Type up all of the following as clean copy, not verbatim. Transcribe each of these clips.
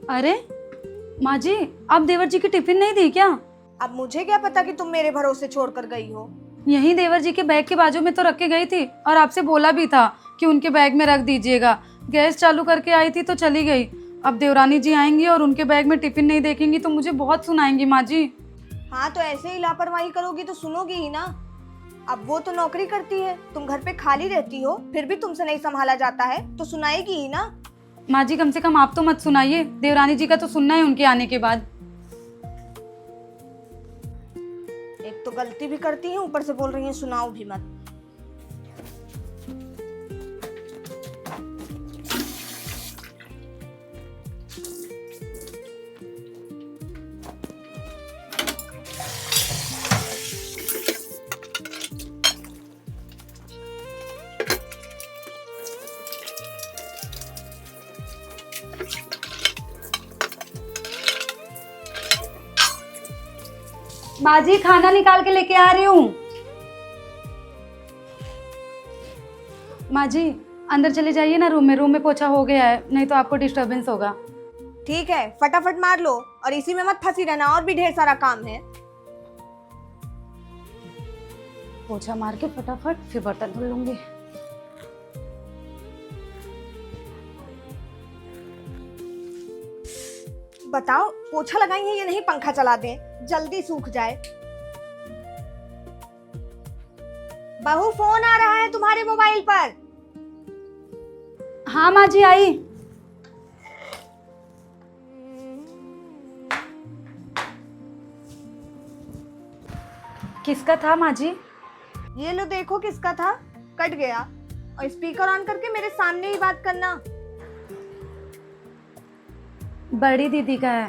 अरे माँ जी, आप देवर जी की टिफिन नहीं दी क्या? अब मुझे क्या पता कि तुम मेरे भरोसे छोड़कर गई हो। यहीं देवर जी के बैग के बाजू में तो रख के गई थी और आपसे बोला भी था कि उनके बैग में रख दीजिएगा। गैस चालू करके आई थी तो चली गई। अब देवरानी जी आएंगी और उनके बैग में टिफिन नहीं देखेंगी तो मुझे बहुत सुनाएंगी माँ जी। हाँ, तो ऐसे ही लापरवाही करोगी तो सुनोगी ही ना। अब वो तो नौकरी करती है, तुम घर पे खाली रहती हो, फिर भी तुमसे नहीं संभाला जाता है तो सुनाएगी ही ना। माँ जी कम से कम आप तो मत सुनाइए, देवरानी जी का तो सुनना है उनके आने के बाद। एक तो गलती भी करती है, ऊपर से बोल रही है सुनाओ भी मत। माँ जी खाना निकाल के लेके आ रही हूँ। माँ जी अंदर चले जाइए ना, रूम में पोछा हो गया है, नहीं तो आपको डिस्टरबेंस होगा। ठीक है, फटाफट मार लो और इसी में मत फंसी रहना, और भी ढेर सारा काम है। पोछा मार के फटाफट फिर बर्तन धुल लूंगी। बताओ, पोछा लगाई है या नहीं, पंखा चला दें, जल्दी सूख जाए। बहू, फोन आ रहा है तुम्हारे मोबाइल पर। हाँ माँ जी आई। किसका था माँ जी? ये लो देखो किसका था, कट गया। और स्पीकर ऑन करके मेरे सामने ही बात करना। बड़ी दीदी का है।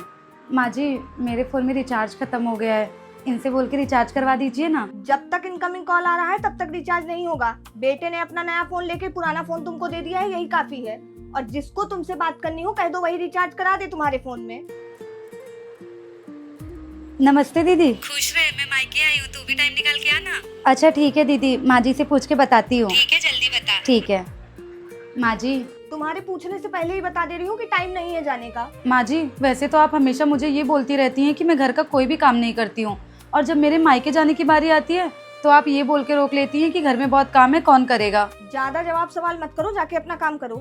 माँ जी मेरे फोन में रिचार्ज खत्म हो गया है, इनसे बोल के रिचार्ज करवा दीजिए ना। जब तक इनकमिंग कॉल आ रहा है तब तक रिचार्ज नहीं होगा। बेटे ने अपना नया फोन लेके पुराना फोन तुमको दे दिया है, यही काफी है। और जिसको तुमसे बात करनी हो कह दो, वही रिचार्ज करा दे तुम्हारे फोन में। नमस्ते दीदी। खुश रहे, मैं मायके आई हूँ, तू भी टाइम निकाल के आना। अच्छा ठीक है दीदी, माँ जी से पूछ के बताती हूँ। ठीक है, जल्दी बता। ठीक है माँ जी। तुम्हारे पूछने से पहले ही बता दे रही हूँ कि टाइम नहीं है जाने का। माँ जी वैसे तो आप हमेशा मुझे ये बोलती रहती हैं कि मैं घर का कोई भी काम नहीं करती हूँ, और जब मेरे मायके जाने की बारी आती है तो आप ये बोल के रोक लेती हैं कि घर में बहुत काम है, कौन करेगा। ज्यादा जवाब सवाल मत करो, जाके अपना काम करो।